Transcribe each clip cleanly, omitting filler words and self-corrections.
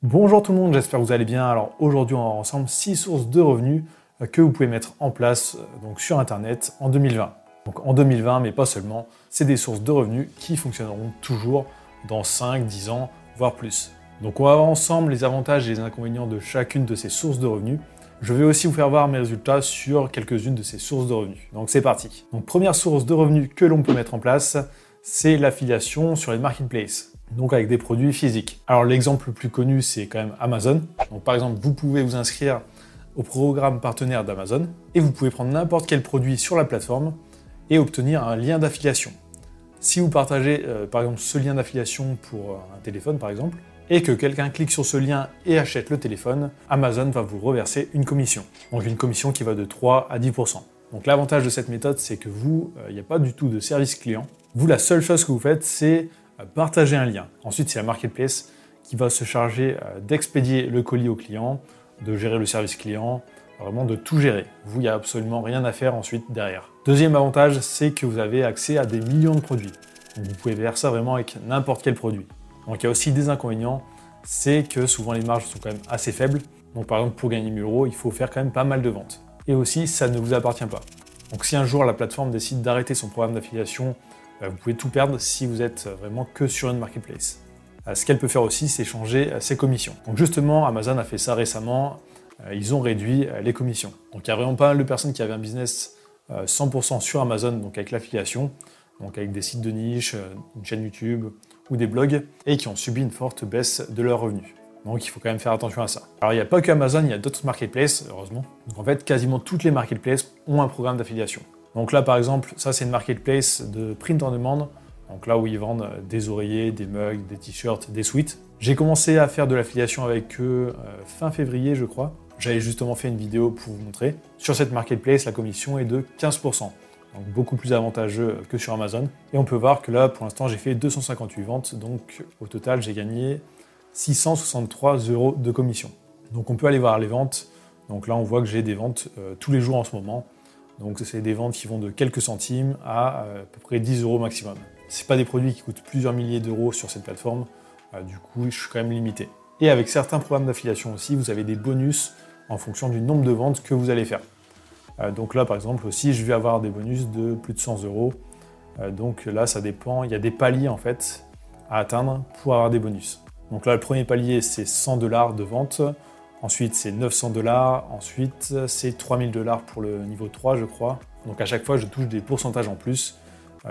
Bonjour tout le monde, j'espère que vous allez bien. Alors aujourd'hui on va voir ensemble 6 sources de revenus que vous pouvez mettre en place donc sur internet en 2020. Donc en 2020, mais pas seulement, c'est des sources de revenus qui fonctionneront toujours dans 5, 10 ans, voire plus. Donc on va voir ensemble les avantages et les inconvénients de chacune de ces sources de revenus. Je vais aussi vous faire voir mes résultats sur quelques-unes de ces sources de revenus. Donc c'est parti. Donc première source de revenus que l'on peut mettre en place, c'est l'affiliation sur les marketplaces. Donc avec des produits physiques. Alors l'exemple le plus connu, c'est quand même Amazon. Donc par exemple, vous pouvez vous inscrire au programme partenaire d'Amazon et vous pouvez prendre n'importe quel produit sur la plateforme et obtenir un lien d'affiliation. Si vous partagez par exemple ce lien d'affiliation pour un téléphone par exemple, et que quelqu'un clique sur ce lien et achète le téléphone, Amazon va vous reverser une commission. Donc une commission qui va de 3 à 10%. Donc l'avantage de cette méthode, c'est que vous, il n'y a pas du tout de service client. Vous, la seule chose que vous faites, c'est partager un lien. Ensuite, c'est la marketplace qui va se charger d'expédier le colis au client, de gérer le service client, vraiment de tout gérer. Vous, il n'y a absolument rien à faire ensuite derrière. Deuxième avantage, c'est que vous avez accès à des millions de produits. Donc vous pouvez faire ça vraiment avec n'importe quel produit. Donc il y a aussi des inconvénients, c'est que souvent les marges sont quand même assez faibles. Donc par exemple, pour gagner 1000 €, il faut faire quand même pas mal de ventes. Et aussi, ça ne vous appartient pas. Donc si un jour la plateforme décide d'arrêter son programme d'affiliation, vous pouvez tout perdre si vous êtes vraiment que sur une marketplace. Ce qu'elle peut faire aussi, c'est changer ses commissions. Donc justement, Amazon a fait ça récemment, ils ont réduit les commissions. Donc il y a vraiment pas mal de personnes qui avaient un business 100% sur Amazon, donc avec l'affiliation, donc avec des sites de niche, une chaîne YouTube ou des blogs, et qui ont subi une forte baisse de leurs revenus. Donc il faut quand même faire attention à ça. Alors il n'y a pas que Amazon, il y a d'autres marketplaces, heureusement. Donc en fait, quasiment toutes les marketplaces ont un programme d'affiliation. Donc là, par exemple, ça c'est une marketplace de print on demand. Donc là où ils vendent des oreillers, des mugs, des t-shirts, des sweats. J'ai commencé à faire de l'affiliation avec eux fin février, je crois. J'avais justement fait une vidéo pour vous montrer. Sur cette marketplace, la commission est de 15%. Donc beaucoup plus avantageux que sur Amazon. Et on peut voir que là, pour l'instant, j'ai fait 258 ventes. Donc au total, j'ai gagné 663 € de commission. Donc on peut aller voir les ventes. Donc là, on voit que j'ai des ventes tous les jours en ce moment. Donc c'est des ventes qui vont de quelques centimes à peu près 10 € maximum. C'est pas des produits qui coûtent plusieurs milliers d'euros sur cette plateforme, du coup je suis quand même limité. Et avec certains programmes d'affiliation aussi, vous avez des bonus en fonction du nombre de ventes que vous allez faire. Donc là par exemple aussi, je vais avoir des bonus de plus de 100 €. Donc là ça dépend, il y a des paliers en fait à atteindre pour avoir des bonus. Donc là le premier palier c'est 100 $ de vente. Ensuite, c'est 900 $. Ensuite, c'est 3000 $ pour le niveau 3, je crois. Donc à chaque fois, je touche des pourcentages en plus.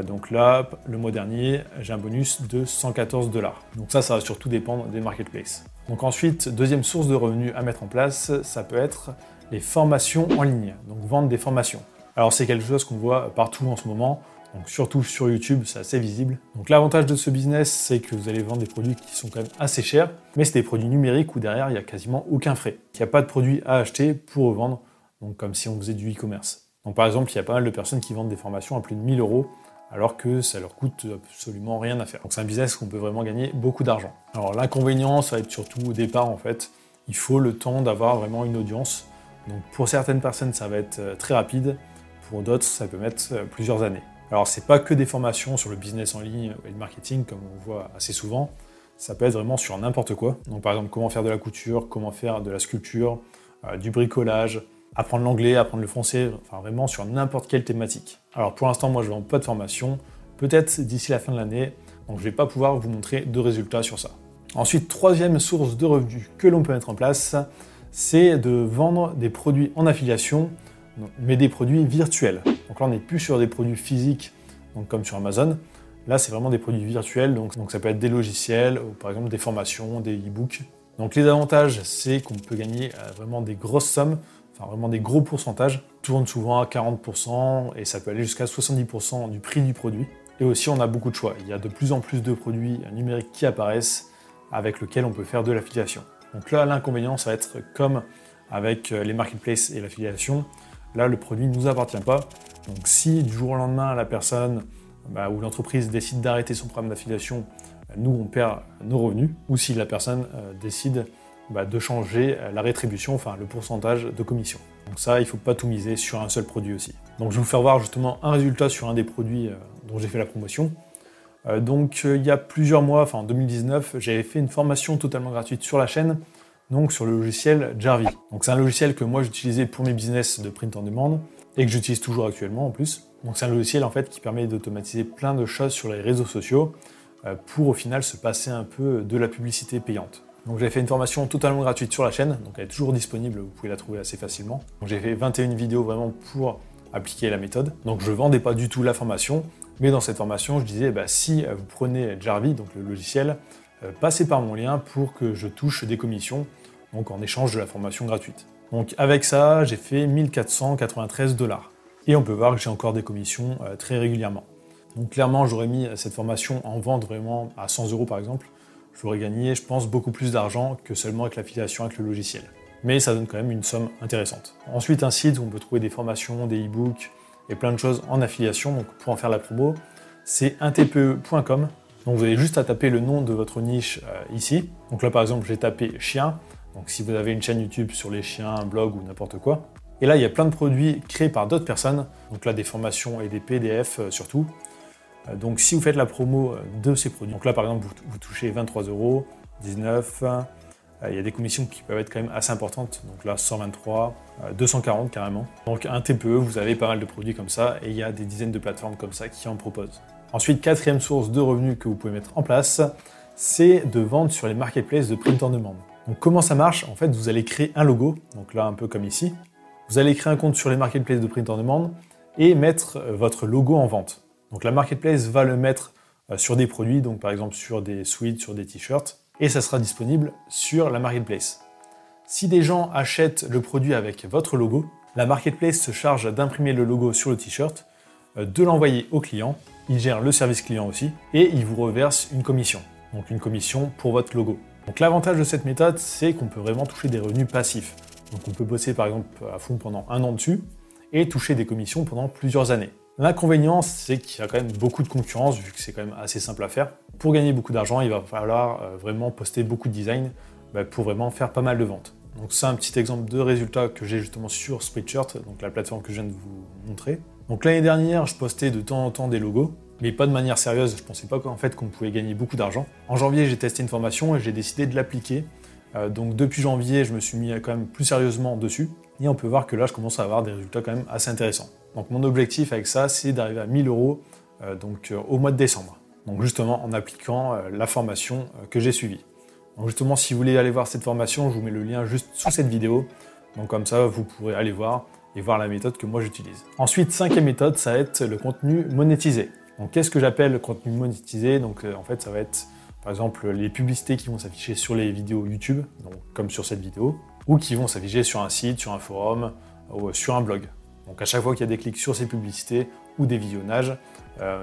Donc là, le mois dernier, j'ai un bonus de 114 $. Donc ça va surtout dépendre des marketplaces. Donc ensuite, deuxième source de revenus à mettre en place, ça peut être les formations en ligne. Donc vendre des formations. Alors c'est quelque chose qu'on voit partout en ce moment. Donc surtout sur YouTube, c'est assez visible. Donc l'avantage de ce business, c'est que vous allez vendre des produits qui sont quand même assez chers, mais c'est des produits numériques où derrière, il n'y a quasiment aucun frais. Il n'y a pas de produits à acheter pour revendre, donc comme si on faisait du e-commerce. Donc par exemple, il y a pas mal de personnes qui vendent des formations à plus de 1000 €, alors que ça leur coûte absolument rien à faire. Donc c'est un business où on peut vraiment gagner beaucoup d'argent. Alors l'inconvénient, ça va être surtout au départ en fait, il faut le temps d'avoir vraiment une audience. Donc pour certaines personnes, ça va être très rapide, pour d'autres, ça peut mettre plusieurs années. Alors, c'est pas que des formations sur le business en ligne et le marketing, comme on voit assez souvent. Ça peut être vraiment sur n'importe quoi. Donc, par exemple, comment faire de la couture, comment faire de la sculpture, du bricolage, apprendre l'anglais, apprendre le français, enfin vraiment sur n'importe quelle thématique. Alors, pour l'instant, moi, je ne vends pas de formation. Peut-être d'ici la fin de l'année, donc je ne vais pas pouvoir vous montrer de résultats sur ça. Ensuite, troisième source de revenus que l'on peut mettre en place, c'est de vendre des produits en affiliation, mais des produits virtuels. Donc là, on n'est plus sur des produits physiques, donc comme sur Amazon. Là, c'est vraiment des produits virtuels, donc ça peut être des logiciels, ou par exemple des formations, des e-books. Donc les avantages, c'est qu'on peut gagner vraiment des grosses sommes, enfin vraiment des gros pourcentages, tourne souvent à 40%, et ça peut aller jusqu'à 70% du prix du produit. Et aussi, on a beaucoup de choix. Il y a de plus en plus de produits numériques qui apparaissent, avec lesquels on peut faire de l'affiliation. Donc là, l'inconvénient, ça va être comme avec les marketplaces et l'affiliation. Là, le produit ne nous appartient pas. Donc si du jour au lendemain, la personne ou l'entreprise décide d'arrêter son programme d'affiliation, nous, on perd nos revenus. Ou si la personne décide de changer la rétribution, enfin le pourcentage de commission. Donc ça, il ne faut pas tout miser sur un seul produit aussi. Donc je vais vous faire voir justement un résultat sur un des produits dont j'ai fait la promotion. Il y a plusieurs mois, enfin en 2019, j'avais fait une formation totalement gratuite sur la chaîne, donc sur le logiciel Jarvee. Donc c'est un logiciel que moi j'utilisais pour mes business de print on demand et que j'utilise toujours actuellement en plus. Donc c'est un logiciel en fait qui permet d'automatiser plein de choses sur les réseaux sociaux pour au final se passer un peu de la publicité payante. Donc j'ai fait une formation totalement gratuite sur la chaîne, donc elle est toujours disponible, vous pouvez la trouver assez facilement. Donc j'ai fait 21 vidéos vraiment pour appliquer la méthode. Donc je ne vendais pas du tout la formation, mais dans cette formation je disais si vous prenez Jarvee, donc le logiciel, passez par mon lien pour que je touche des commissions, donc en échange de la formation gratuite. Donc avec ça, j'ai fait 1493 $. Et on peut voir que j'ai encore des commissions très régulièrement. Donc clairement, j'aurais mis cette formation en vente vraiment à 100 € par exemple. J'aurais gagné, je pense, beaucoup plus d'argent que seulement avec l'affiliation avec le logiciel. Mais ça donne quand même une somme intéressante. Ensuite, un site où on peut trouver des formations, des e-books et plein de choses en affiliation. Donc pour en faire la promo, c'est intpe.com. Donc vous avez juste à taper le nom de votre niche ici. Donc là par exemple, j'ai tapé chien. Donc si vous avez une chaîne YouTube sur les chiens, un blog ou n'importe quoi. Et là, il y a plein de produits créés par d'autres personnes. Donc là, des formations et des PDF surtout. Donc si vous faites la promo de ces produits, donc là par exemple vous touchez 23 €, 19, il y a des commissions qui peuvent être quand même assez importantes, donc là 123, 240 carrément. Donc un TPE, vous avez pas mal de produits comme ça et il y a des dizaines de plateformes comme ça qui en proposent. Ensuite, quatrième source de revenus que vous pouvez mettre en place, c'est de vendre sur les marketplaces de print on demand. Donc comment ça marche? En fait, vous allez créer un logo, donc là un peu comme ici. Vous allez créer un compte sur les marketplaces de print on demand et mettre votre logo en vente. Donc la marketplace va le mettre sur des produits, donc par exemple sur des sweats, sur des t-shirts, et ça sera disponible sur la marketplace. Si des gens achètent le produit avec votre logo, la marketplace se charge d'imprimer le logo sur le t-shirt, de l'envoyer au client, il gère le service client aussi, et il vous reverse une commission. Donc une commission pour votre logo. Donc l'avantage de cette méthode, c'est qu'on peut vraiment toucher des revenus passifs. Donc on peut bosser par exemple à fond pendant un an dessus, et toucher des commissions pendant plusieurs années. L'inconvénient, c'est qu'il y a quand même beaucoup de concurrence, vu que c'est quand même assez simple à faire. Pour gagner beaucoup d'argent, il va falloir vraiment poster beaucoup de design pour vraiment faire pas mal de ventes. Donc c'est un petit exemple de résultat que j'ai justement sur Spreadshirt, donc la plateforme que je viens de vous montrer. Donc l'année dernière, je postais de temps en temps des logos, mais pas de manière sérieuse, je pensais pas qu'en fait qu'on pouvait gagner beaucoup d'argent. En janvier, j'ai testé une formation et j'ai décidé de l'appliquer. Donc depuis janvier, je me suis mis quand même plus sérieusement dessus. Et on peut voir que là, je commence à avoir des résultats quand même assez intéressants. Donc mon objectif avec ça, c'est d'arriver à 1000 € au mois de décembre. Donc justement en appliquant la formation que j'ai suivie. Donc justement, si vous voulez aller voir cette formation, je vous mets le lien juste sous cette vidéo. Donc comme ça, vous pourrez aller voir et voir la méthode que moi j'utilise. Ensuite, cinquième méthode, ça va être le contenu monétisé. Donc qu'est-ce que j'appelle le contenu monétisé? Donc en fait, ça va être par exemple les publicités qui vont s'afficher sur les vidéos YouTube, donc, comme sur cette vidéo, ou qui vont s'afficher sur un site, sur un forum ou sur un blog. Donc à chaque fois qu'il y a des clics sur ces publicités ou des visionnages,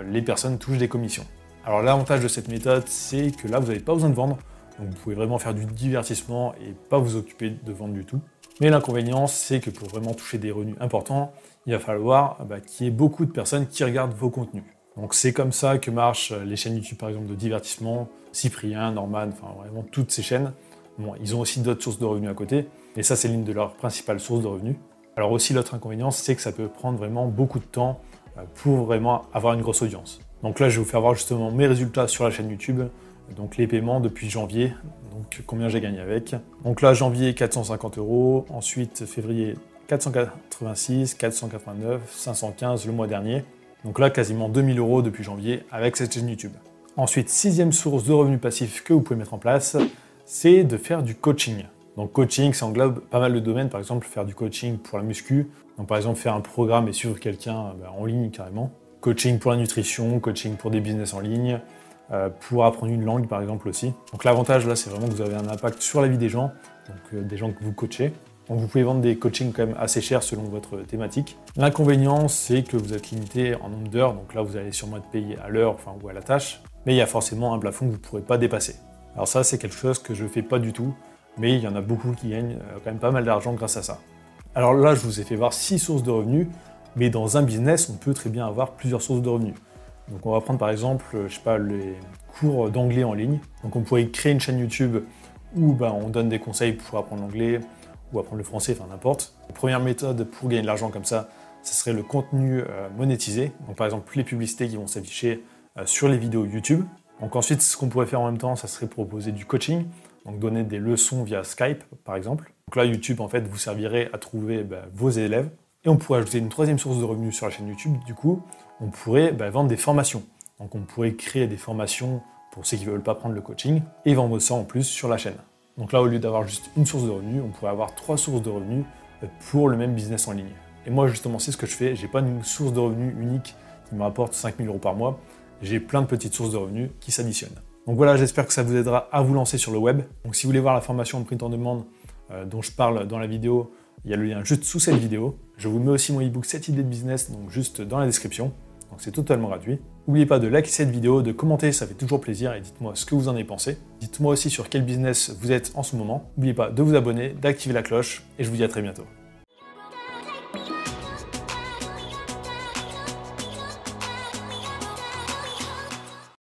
les personnes touchent des commissions. Alors l'avantage de cette méthode, c'est que là, vous n'avez pas besoin de vendre, donc vous pouvez vraiment faire du divertissement et pas vous occuper de vendre du tout. Mais l'inconvénient, c'est que pour vraiment toucher des revenus importants, il va falloir qu'il y ait beaucoup de personnes qui regardent vos contenus. Donc c'est comme ça que marchent les chaînes YouTube par exemple de divertissement, Cyprien, Norman, enfin vraiment toutes ces chaînes. Bon, ils ont aussi d'autres sources de revenus à côté, mais ça c'est l'une de leurs principales sources de revenus. Alors aussi l'autre inconvénient, c'est que ça peut prendre vraiment beaucoup de temps pour vraiment avoir une grosse audience. Donc là je vais vous faire voir justement mes résultats sur la chaîne YouTube, donc les paiements depuis janvier, donc combien j'ai gagné avec. Donc là janvier 450 €, ensuite février 486, 489, 515 le mois dernier. Donc là quasiment 2000 € depuis janvier avec cette chaîne YouTube. Ensuite, sixième source de revenus passifs que vous pouvez mettre en place, c'est de faire du coaching. Donc coaching, ça englobe pas mal de domaines, par exemple faire du coaching pour la muscu, donc par exemple faire un programme et suivre quelqu'un en ligne carrément. Coaching pour la nutrition, coaching pour des business en ligne, pour apprendre une langue par exemple aussi. Donc l'avantage là, c'est vraiment que vous avez un impact sur la vie des gens, donc des gens que vous coachez. Donc vous pouvez vendre des coachings quand même assez chers selon votre thématique. L'inconvénient, c'est que vous êtes limité en nombre d'heures, donc là vous allez sûrement être payé à l'heure ou à la tâche, mais il y a forcément un plafond que vous ne pourrez pas dépasser. Alors ça, c'est quelque chose que je ne fais pas du tout, mais il y en a beaucoup qui gagnent quand même pas mal d'argent grâce à ça. Alors là, je vous ai fait voir 6 sources de revenus, mais dans un business, on peut très bien avoir plusieurs sources de revenus. Donc on va prendre par exemple, je sais pas, les cours d'anglais en ligne. Donc on pourrait créer une chaîne YouTube où on donne des conseils pour apprendre l'anglais, ou apprendre le français, enfin n'importe. La première méthode pour gagner de l'argent comme ça, ce serait le contenu monétisé. Donc par exemple, les publicités qui vont s'afficher sur les vidéos YouTube. Donc ensuite, ce qu'on pourrait faire en même temps, ça serait proposer du coaching, donc donner des leçons via Skype, par exemple. Donc là, YouTube, en fait, vous servirait à trouver vos élèves. Et on pourrait ajouter une troisième source de revenus sur la chaîne YouTube. Du coup, on pourrait vendre des formations. Donc on pourrait créer des formations pour ceux qui ne veulent pas prendre le coaching et vendre ça en plus sur la chaîne. Donc là, au lieu d'avoir juste une source de revenus, on pourrait avoir 3 sources de revenus pour le même business en ligne. Et moi, justement, c'est ce que je fais. Je n'ai pas une source de revenus unique qui me rapporte 5 000 € par mois. J'ai plein de petites sources de revenus qui s'additionnent. Donc voilà, j'espère que ça vous aidera à vous lancer sur le web. Donc si vous voulez voir la formation en print on demand dont je parle dans la vidéo, il y a le lien juste sous cette vidéo. Je vous mets aussi mon ebook 7 idées de business, donc juste dans la description. Donc c'est totalement gratuit. N'oubliez pas de liker cette vidéo, de commenter, ça fait toujours plaisir, et dites-moi ce que vous en avez pensé. Dites-moi aussi sur quel business vous êtes en ce moment. N'oubliez pas de vous abonner, d'activer la cloche, et je vous dis à très bientôt.